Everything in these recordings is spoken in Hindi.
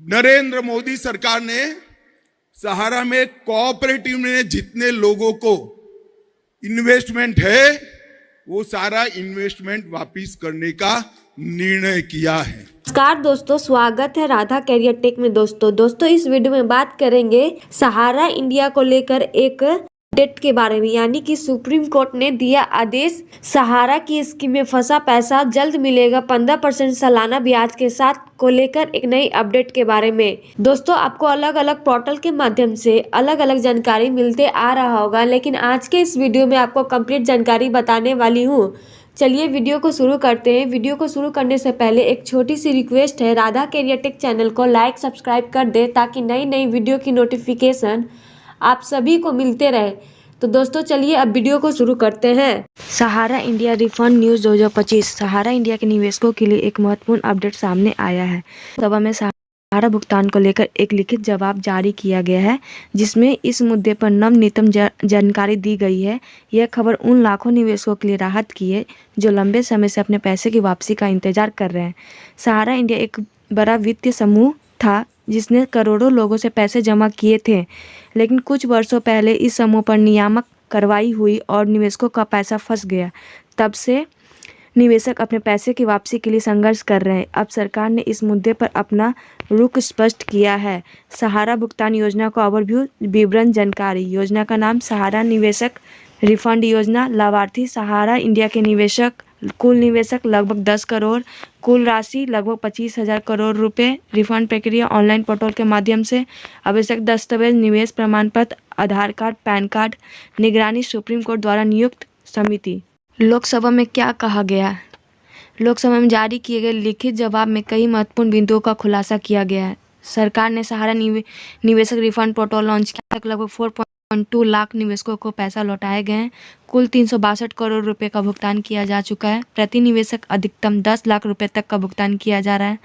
नरेंद्र मोदी सरकार ने सहारा में कोऑपरेटिव में जितने लोगों को इन्वेस्टमेंट है वो सारा इन्वेस्टमेंट वापस करने का निर्णय किया है। नमस्कार दोस्तों, स्वागत है राधा कैरियर टेक में। दोस्तों इस वीडियो में बात करेंगे सहारा इंडिया को लेकर एक अपडेट के बारे में, यानी कि सुप्रीम कोर्ट ने दिया आदेश। सहारा की स्कीम में फंसा पैसा जल्द मिलेगा 15% सालाना ब्याज के साथ को लेकर एक नई अपडेट के बारे में। दोस्तों आपको अलग अलग पोर्टल के माध्यम से अलग अलग जानकारी मिलते आ रहा होगा, लेकिन आज के इस वीडियो में आपको कंप्लीट जानकारी बताने वाली हूँ। चलिए वीडियो को शुरू करते हैं। वीडियो को शुरू करने से पहले एक छोटी सी रिक्वेस्ट है, राधा कैरियर टेक चैनल को लाइक सब्सक्राइब कर दे ताकि नई नई वीडियो की नोटिफिकेशन आप सभी को मिलते रहे। तो दोस्तों चलिए अब वीडियो को शुरू करते हैं। सहारा इंडिया रिफंड न्यूज 2025। सहारा इंडिया के निवेशकों के लिए एक महत्वपूर्ण अपडेट सामने आया है। सभा में सहारा भुगतान को लेकर एक लिखित जवाब जारी किया गया है, जिसमें इस मुद्दे पर नवनीतम जानकारी दी गई है। यह खबर उन लाखों निवेशकों के लिए राहत की है जो लंबे समय से अपने पैसे की वापसी का इंतजार कर रहे हैं। सहारा इंडिया एक बड़ा वित्तीय समूह था जिसने करोड़ों लोगों से पैसे जमा किए थे, लेकिन कुछ वर्षों पहले इस समूह पर नियामक कार्रवाई हुई और निवेशकों का पैसा फंस गया। तब से निवेशक अपने पैसे की वापसी के लिए संघर्ष कर रहे हैं। अब सरकार ने इस मुद्दे पर अपना रुख स्पष्ट किया है। सहारा भुगतान योजना का ओवरव्यू विवरण जानकारी। योजना का नाम सहारा निवेशक रिफंड योजना। लाभार्थी सहारा इंडिया के निवेशक। कुल निवेशक लगभग 10 करोड़। कुल राशि लगभग 25,000 करोड़ रुपए। रिफंड प्रक्रिया ऑनलाइन पोर्टल के माध्यम से। आवश्यक दस्तावेज निवेश प्रमाण पत्र, आधार कार्ड, पैन कार्ड। निगरानी सुप्रीम कोर्ट द्वारा नियुक्त समिति। लोकसभा में क्या कहा गया? लोकसभा में जारी किए गए लिखित जवाब में कई महत्वपूर्ण बिंदुओं का खुलासा किया गया है। सरकार ने सहारा निवेशक रिफंड पोर्टल लॉन्च किया। लगभग 4.2 लाख निवेशकों को पैसा लौटाए गए हैं। कुल 362 करोड़ रुपए का भुगतान किया जा चुका है। प्रति निवेशक अधिकतम 10 लाख रुपए तक का भुगतान किया जा रहा है।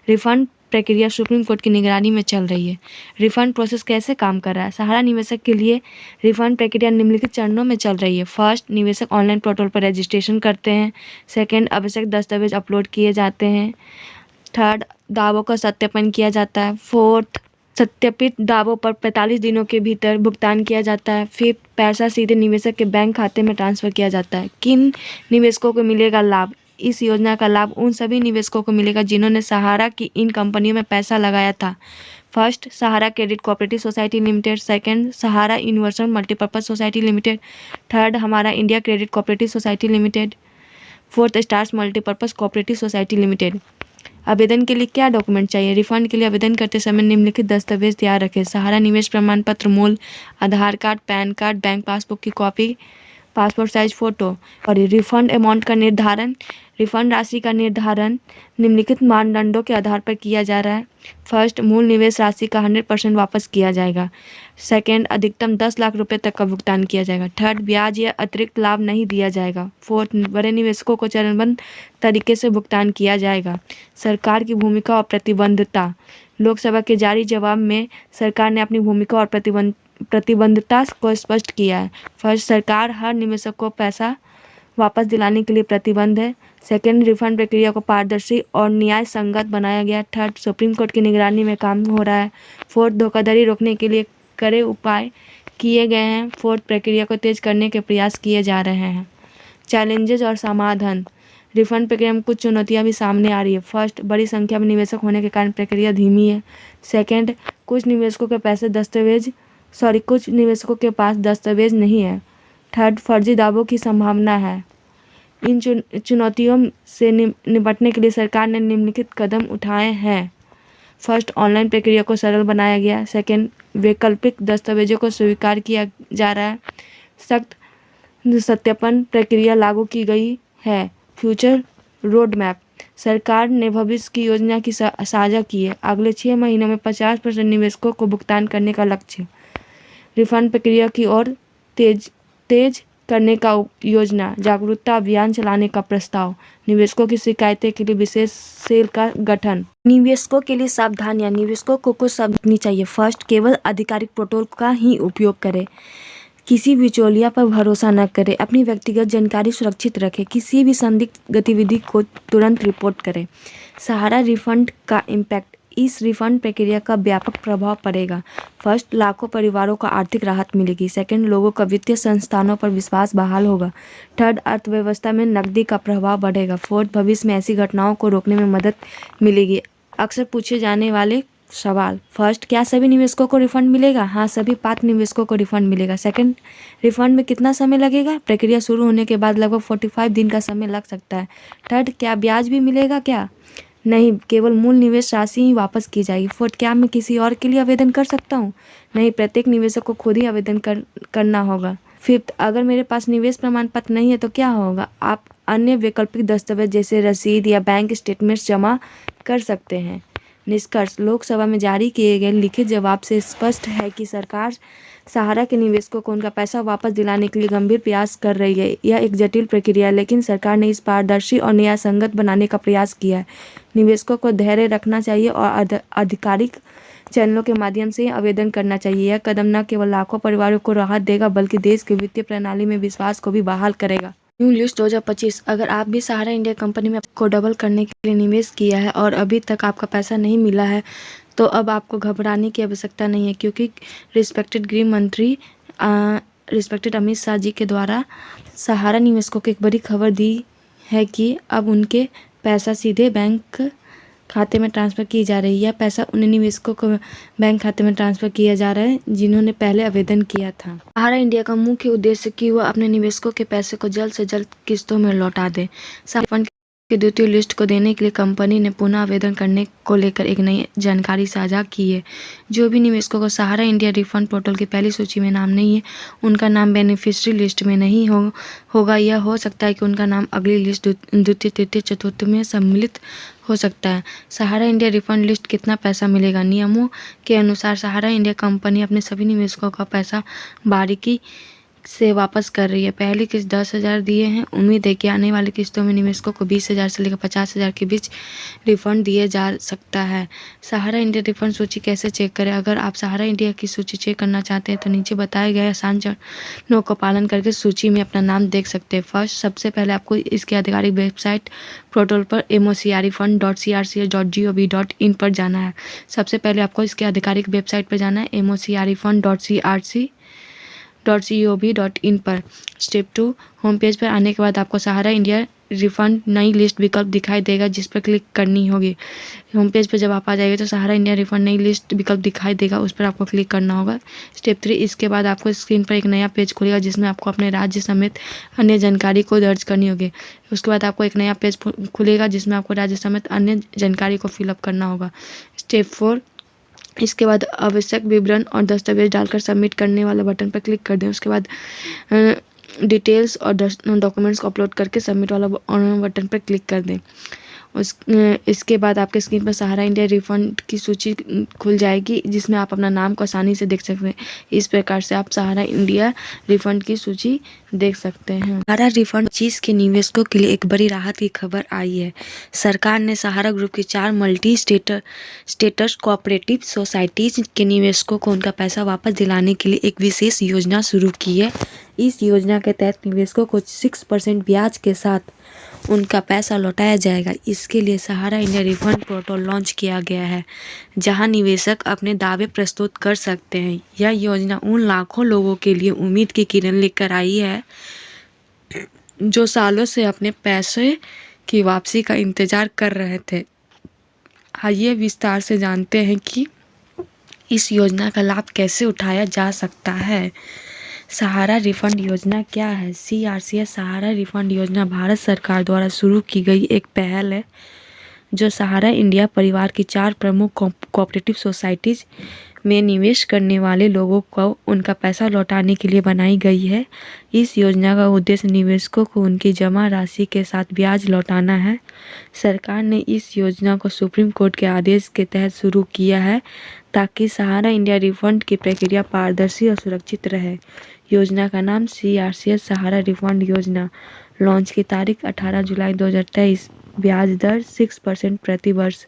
रिफंड प्रक्रिया सुप्रीम कोर्ट की निगरानी में चल रही है। रिफंड प्रोसेस कैसे काम कर रहा है? सहारा निवेशक के लिए रिफंड प्रक्रिया निम्नलिखित चरणों में चल रही है। फर्स्ट, निवेशक ऑनलाइन पोर्टल पर रजिस्ट्रेशन करते हैं। सेकंड, आवश्यक दस्तावेज अपलोड किए जाते हैं। थर्ड, दावों का सत्यापन किया जाता है। फोर्थ, सत्यापित दावों पर 45 दिनों के भीतर भुगतान किया जाता है। फिफ्थ, पैसा सीधे निवेशक के बैंक खाते में ट्रांसफर किया जाता है। किन निवेशकों को मिलेगा लाभ? इस योजना का लाभ उन सभी निवेशकों को मिलेगा जिन्होंने सहारा की इन कंपनियों में पैसा लगाया था। First, Sahara Credit Cooperative Society Limited. Second, Sahara Universal Multipurpose Society Limited. Third, Hamara India Credit Cooperative Society Limited. Fourth, Stars Multipurpose Cooperative Society Limited. आवेदन के लिए क्या डॉक्यूमेंट चाहिए? रिफंड के लिए आवेदन करते समय निम्नलिखित दस्तावेज तैयार रखें। सहारा निवेश प्रमाण पत्र मूल, Aadhaar card, PAN card, bank passbook की कॉपी, पासपोर्ट साइज फोटो। और रिफंड अमाउंट का निर्धारण। रिफंड राशि का निर्धारण निम्नलिखित मानदंडों के आधार पर किया जा रहा है। फर्स्ट, मूल निवेश राशि का 100% वापस किया जाएगा। सेकेंड, अधिकतम 10 लाख रुपए तक का भुगतान किया जाएगा। थर्ड, ब्याज या अतिरिक्त लाभ नहीं दिया जाएगा। फोर्थ, बड़े निवेशकों को चरणबद्ध तरीके से भुगतान किया जाएगा। सरकार की भूमिका और प्रतिबद्धता। लोकसभा के जारी जवाब में सरकार ने अपनी भूमिका और प्रतिबद्धता को स्पष्ट किया है। फर्स्ट, सरकार हर निवेशक को पैसा वापस दिलाने के लिए प्रतिबद्ध है। सेकेंड, रिफंड प्रक्रिया को पारदर्शी और न्याय संगत बनाया गया। थर्ड, सुप्रीम कोर्ट की निगरानी में काम हो रहा है। फोर्थ, धोखाधड़ी रोकने के लिए कड़े उपाय किए गए हैं। फोर्थ, प्रक्रिया को तेज करने के प्रयास किए जा रहे हैं। चैलेंजेस और समाधान। रिफंड प्रक्रिया में कुछ चुनौतियां भी सामने आ रही है। फर्स्ट, बड़ी संख्या में निवेशक होने के कारण प्रक्रिया धीमी है। सेकेंड, कुछ निवेशकों के पास दस्तावेज नहीं है। थर्ड, फर्जी दावों की संभावना है। इन चुनौतियों से निपटने के लिए सरकार ने निम्नलिखित कदम उठाए हैं। फर्स्ट, ऑनलाइन प्रक्रिया को सरल बनाया गया। सेकेंड, वैकल्पिक दस्तावेजों को स्वीकार किया जा रहा है। सख्त सत्यापन प्रक्रिया लागू की गई है। Future road map. सरकार ने भविष्य की योजना की साझा की है। अगले 6 महीनों में 50% निवेशकों को भुगतान करने का लक्ष्य। रिफंड प्रक्रिया की ओर तेज करने का योजना। जागरूकता अभियान चलाने का प्रस्ताव। निवेशकों की शिकायतें के लिए विशेष सेल का गठन। निवेशकों के लिए सावधानियां। निवेशकों को कुछ सावधानी चाहिए। फर्स्ट, केवल आधिकारिक पोर्टल का ही उपयोग करें। किसी बिचौलिया पर भरोसा न करें। अपनी व्यक्तिगत जानकारी सुरक्षित रखें। किसी भी संदिग्ध गतिविधि को तुरंत रिपोर्ट करें। सहारा रिफंड का इम्पैक्ट। इस रिफंड प्रक्रिया का व्यापक प्रभाव पड़ेगा। फर्स्ट, लाखों परिवारों को आर्थिक राहत मिलेगी। सेकंड, लोगों का वित्तीय संस्थानों पर विश्वास बहाल होगा। थर्ड, अर्थव्यवस्था में नकदी का प्रभाव बढ़ेगा। फोर्थ, भविष्य में ऐसी घटनाओं को रोकने में मदद मिलेगी। अक्सर पूछे जाने वाले सवाल। फर्स्ट, क्या सभी निवेशकों को रिफंड मिलेगा? हाँ, सभी पात्र निवेशकों को रिफंड मिलेगा। सेकंड, रिफंड में कितना समय लगेगा? प्रक्रिया शुरू होने के बाद लगभग 45 दिन का समय लग सकता है। थर्ड, क्या ब्याज भी मिलेगा क्या? नहीं, केवल मूल निवेश राशि ही वापस की जाएगी। फोर्थ, क्या मैं किसी और के लिए आवेदन कर सकता हूँ? नहीं, प्रत्येक निवेशक को खुद ही आवेदन करना होगा। फिफ्थ, अगर मेरे पास निवेश प्रमाण पत्र नहीं है तो क्या होगा? आप अन्य वैकल्पिक दस्तावेज जैसे रसीद या बैंक स्टेटमेंट्स जमा कर सकते हैं। निष्कर्ष, लोकसभा में जारी किए गए लिखित जवाब से स्पष्ट है कि सरकार सहारा के निवेशकों को उनका पैसा वापस दिलाने के लिए गंभीर प्रयास कर रही है। यह एक जटिल प्रक्रिया है, लेकिन सरकार ने इस पारदर्शी और न्यायसंगत बनाने का प्रयास किया है। निवेशकों को धैर्य रखना चाहिए और आधिकारिक चैनलों के माध्यम से आवेदन करना चाहिए। यह कदम न केवल लाखों परिवारों को राहत देगा, बल्कि देश की वित्तीय प्रणाली में विश्वास को भी बहाल करेगा। New list 2025। अगर आप भी सहारा इंडिया कंपनी में को डबल करने के लिए निवेश किया है और अभी तक आपका पैसा नहीं मिला है, तो अब आपको घबराने की आवश्यकता नहीं है, क्योंकि रिस्पेक्टेड गृह मंत्री रिस्पेक्टेड अमित शाह जी के द्वारा सहारा निवेशकों को एक बड़ी खबर दी है कि अब उनके पैसा सीधे बैंक खाते में ट्रांसफ़र की जा रही है। यह पैसा उन निवेशकों को बैंक खाते में ट्रांसफ़र किया जा रहा है जिन्होंने पहले आवेदन किया था। सहारा इंडिया का मुख्य उद्देश्य कि वह अपने निवेशकों के पैसे को जल्द से जल्द किस्तों में लौटा दे। फंड की द्वितीय लिस्ट को देने के लिए कंपनी ने पुनः आवेदन करने को लेकर एक नई जानकारी साझा की है। जो भी निवेशकों को सहारा इंडिया रिफंड पोर्टल की पहली सूची में नाम नहीं है, उनका नाम बेनिफिशियरी लिस्ट में नहीं होगा। यह हो सकता है कि उनका नाम अगली लिस्ट द्वितीय, तृतीय, चतुर्थ में सम्मिलित हो सकता है। सहारा इंडिया रिफंड लिस्ट कितना पैसा मिलेगा? नियमों के अनुसार सहारा इंडिया कंपनी अपने सभी निवेशकों का पैसा बारीकी से वापस कर रही है। पहली किस्त 10,000 दिए हैं। उम्मीद है कि आने वाली किस्तों में निवेशकों को 20,000 से लेकर 50,000 के बीच रिफंड दिए जा सकता है। सहारा इंडिया रिफंड सूची कैसे चेक करें? अगर आप सहारा इंडिया की सूची चेक करना चाहते हैं तो नीचे बताए गए आसान चरणों का पालन करके सूची में अपना नाम देख सकते हैं। फर्स्ट, सबसे पहले आपको इसके आधिकारिक वेबसाइट पोर्टल पर mocrefund.crcs.gov.in पर जाना है। सबसे पहले आपको इसके आधिकारिक वेबसाइट पर जाना है mocrefund.crc.gov.in पर। स्टेप 2, होम पेज पर आने के बाद आपको सहारा इंडिया रिफंड नई लिस्ट विकल्प दिखाई देगा, जिस पर क्लिक करनी होगी। होम पेज पर जब आप आ जाएंगे तो सहारा इंडिया रिफंड नई लिस्ट विकल्प दिखाई देगा, उस पर आपको क्लिक करना होगा। स्टेप 3, इसके बाद आपको स्क्रीन पर एक नया पेज खुलेगा जिसमें आपको अपने राज्य समेत अन्य जानकारी को दर्ज करनी होगी। उसके बाद आपको एक नया पेज खुलेगा जिसमें आपको राज्य समेत अन्य जानकारी को फिलअप करना होगा। स्टेप 4, इसके बाद आवश्यक विवरण और दस्तावेज डालकर सबमिट करने वाला बटन पर क्लिक कर दें। उसके बाद डिटेल्स और डॉक्यूमेंट्स को अपलोड करके सबमिट वाला बटन पर क्लिक कर दें। इसके बाद आपके स्क्रीन पर सहारा इंडिया रिफंड की सूची खुल जाएगी जिसमें आप अपना नाम को आसानी से देख सकते हैं। इस प्रकार से आप सहारा इंडिया रिफंड की सूची देख सकते हैं। सहारा रिफंड 25 के निवेशकों के लिए एक बड़ी राहत की खबर आई है। सरकार ने सहारा ग्रुप की 4 मल्टी स्टेटस कोऑपरेटिव सोसाइटीज के निवेशकों को उनका पैसा वापस दिलाने के लिए एक विशेष योजना शुरू की है। इस योजना के तहत निवेशकों को 6% ब्याज के साथ उनका पैसा लौटाया जाएगा। इसके लिए सहारा इंडिया रिफंड पोर्टल लॉन्च किया गया है, जहां निवेशक अपने दावे प्रस्तुत कर सकते हैं। यह योजना उन लाखों लोगों के लिए उम्मीद की किरण लेकर आई है जो सालों से अपने पैसे की वापसी का इंतजार कर रहे थे। आइए विस्तार से जानते हैं कि इस योजना का लाभ कैसे उठाया जा सकता है। सहारा रिफंड योजना क्या है? CRCS सहारा रिफंड योजना भारत सरकार द्वारा शुरू की गई एक पहल है जो सहारा इंडिया परिवार की 4 प्रमुख कोऑपरेटिव सोसाइटीज में निवेश करने वाले लोगों को उनका पैसा लौटाने के लिए बनाई गई है। इस योजना का उद्देश्य निवेशकों को उनकी जमा राशि के साथ ब्याज लौटाना है। सरकार ने इस योजना को सुप्रीम कोर्ट के आदेश के तहत शुरू किया है ताकि सहारा इंडिया रिफंड की प्रक्रिया पारदर्शी और सुरक्षित रहे। योजना का नाम CRCS सहारा रिफंड योजना। लॉन्च की तारीख 18 जुलाई 2023। ब्याज दर 6% प्रति वर्ष।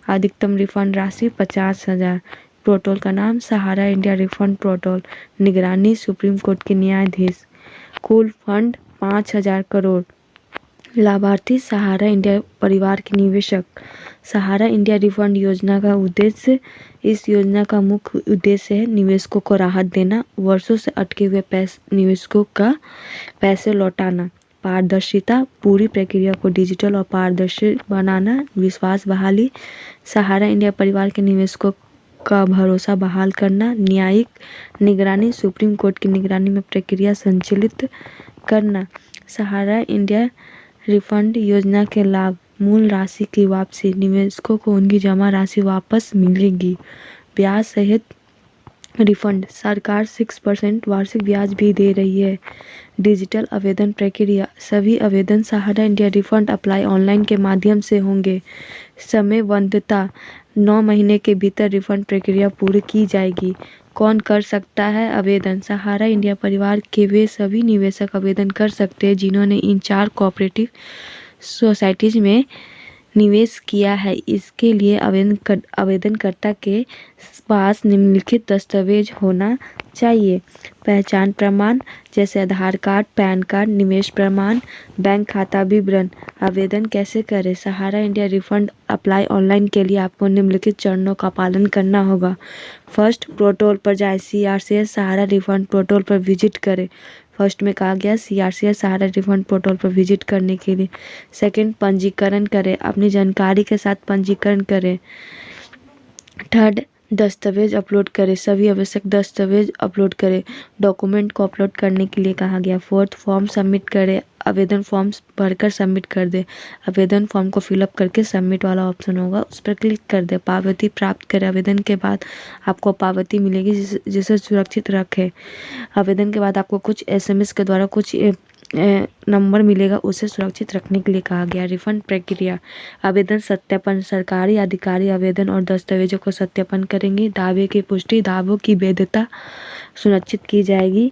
अधिकतम रिफंड राशि 50,000। पोर्टल का नाम सहारा इंडिया रिफंड पोर्टल। निगरानी सुप्रीम कोर्ट के न्यायाधीश। कुल फंड 5,000 करोड़। लाभार्थी सहारा इंडिया परिवार के निवेशक। सहारा इंडिया रिफंड योजना का उद्देश्य इस योजना का मुख्य उद्देश्य है निवेशकों को राहत देना, वर्षों से अटके हुए निवेशकों का पैसे लौटाना, पारदर्शिता, पूरी प्रक्रिया को डिजिटल और पारदर्शी बनाना, विश्वास बहाली, सहारा इंडिया परिवार के निवेशकों का भरोसा बहाल करना, न्यायिक निगरानी, सुप्रीम कोर्ट की निगरानी में प्रक्रिया संचालित करना। सहारा इंडिया रिफंड योजना के लाभ: मूल राशि की वापसी, निवेशकों को उनकी जमा राशि वापस मिलेगी, ब्याज सहित रिफंड, सरकार 6% वार्षिक ब्याज भी दे रही है। डिजिटल आवेदन प्रक्रिया, सभी आवेदन सहारा इंडिया रिफंड अप्लाई ऑनलाइन के माध्यम से होंगे। समयबद्धता, 9 महीने के भीतर रिफंड प्रक्रिया पूरी की जाएगी। कौन कर सकता है आवेदन? सहारा इंडिया परिवार के वे सभी निवेशक आवेदन कर सकते हैं जिन्होंने इन 4 कोऑपरेटिव सोसाइटीज में निवेश किया है। इसके लिए आवेदनकर्ता के पास निम्नलिखित दस्तावेज होना चाहिए: पहचान प्रमाण जैसे आधार कार्ड, पैन कार्ड, निवेश प्रमाण, बैंक खाता विवरण। आवेदन कैसे करें? सहारा इंडिया रिफंड अप्लाई ऑनलाइन के लिए आपको निम्नलिखित चरणों का पालन करना होगा। फर्स्ट, पोर्टल पर जाएं, CRCS सहारा रिफंड पोर्टल पर विजिट करें। फर्स्ट में कहा गया CRCS सहारा रिफंड पोर्टल पर विजिट करने के लिए। सेकंड, पंजीकरण करें, अपनी जानकारी के साथ पंजीकरण करें। थर्ड, दस्तावेज अपलोड करें, सभी आवश्यक दस्तावेज अपलोड करें, डॉक्यूमेंट को अपलोड करने के लिए कहा गया। फोर्थ, फॉर्म सबमिट करें, आवेदन फॉर्म भरकर सबमिट कर दे। आवेदन फॉर्म को फिलअप करके सबमिट वाला ऑप्शन होगा, उस पर क्लिक कर दे। पावती प्राप्त करें, आवेदन के बाद आपको पावती मिलेगी जिसे सुरक्षित रखें। आवेदन के बाद आपको कुछ SMS के द्वारा कुछ नंबर मिलेगा, उसे सुरक्षित रखने के लिए कहा गया। रिफंड प्रक्रिया, आवेदन सत्यापन, सरकारी अधिकारी आवेदन और दस्तावेजों को सत्यापन करेंगे। दावे की पुष्टि, दावों की वैधता सुनिश्चित की जाएगी।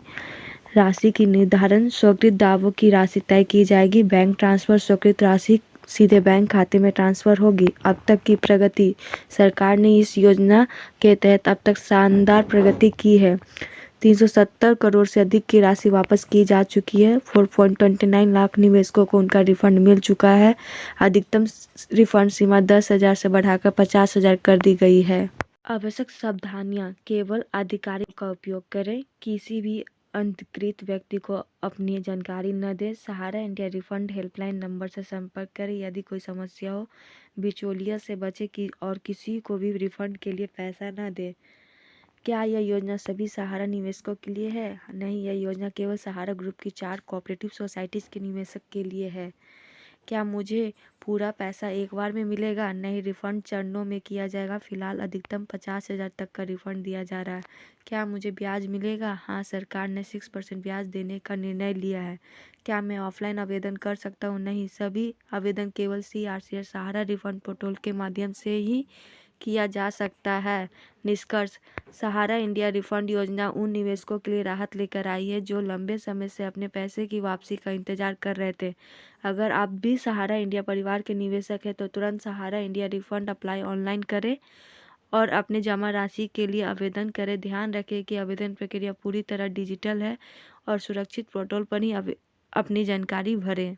राशि की निर्धारण, स्वीकृत दावों की राशि तय की जाएगी। बैंक ट्रांसफर, स्वीकृत राशि सीधे बैंक खाते में ट्रांसफर होगी। अब तक की प्रगति, सरकार ने इस योजना के तहत अब तक शानदार प्रगति की है। 370 करोड़ से अधिक की राशि वापस की जा चुकी है। 4.29 लाख निवेशकों को उनका रिफंड मिल चुका है। अधिकतम रिफंड सीमा 10,000 से बढ़ाकर 50,000 कर दी गई है। आवश्यक सावधानियां, केवल अधिकारी का उपयोग करें, किसी भी अधिकृत व्यक्ति को अपनी जानकारी न दें। सहारा इंडिया रिफंड हेल्पलाइन नंबर से संपर्क करें यदि कोई समस्या हो। बिचौलिया से बचें और किसी को भी रिफंड के लिए पैसा न दें। क्या यह योजना सभी सहारा निवेशकों के लिए है? नहीं, यह योजना केवल सहारा ग्रुप की 4 कोऑपरेटिव सोसाइटीज के निवेशक के लिए है। क्या मुझे पूरा पैसा एक बार में मिलेगा? नहीं, रिफंड चरणों में किया जाएगा। फिलहाल अधिकतम 50,000 तक का रिफंड दिया जा रहा है। क्या मुझे ब्याज मिलेगा? हाँ, सरकार ने 6% ब्याज देने का निर्णय लिया है। क्या मैं ऑफलाइन आवेदन कर सकता हूँ? नहीं, सभी आवेदन केवल CRCS सहारा रिफंड पोर्टल के माध्यम से ही किया जा सकता है। निष्कर्ष, सहारा इंडिया रिफंड योजना उन निवेशकों के लिए राहत लेकर आई है जो लंबे समय से अपने पैसे की वापसी का इंतजार कर रहे थे। अगर आप भी सहारा इंडिया परिवार के निवेशक हैं तो तुरंत सहारा इंडिया रिफंड अप्लाई ऑनलाइन करें और अपने जमा राशि के लिए आवेदन करें। ध्यान रखें कि आवेदन प्रक्रिया पूरी तरह डिजिटल है और सुरक्षित पोर्टल पर ही अपनी जानकारी भरें।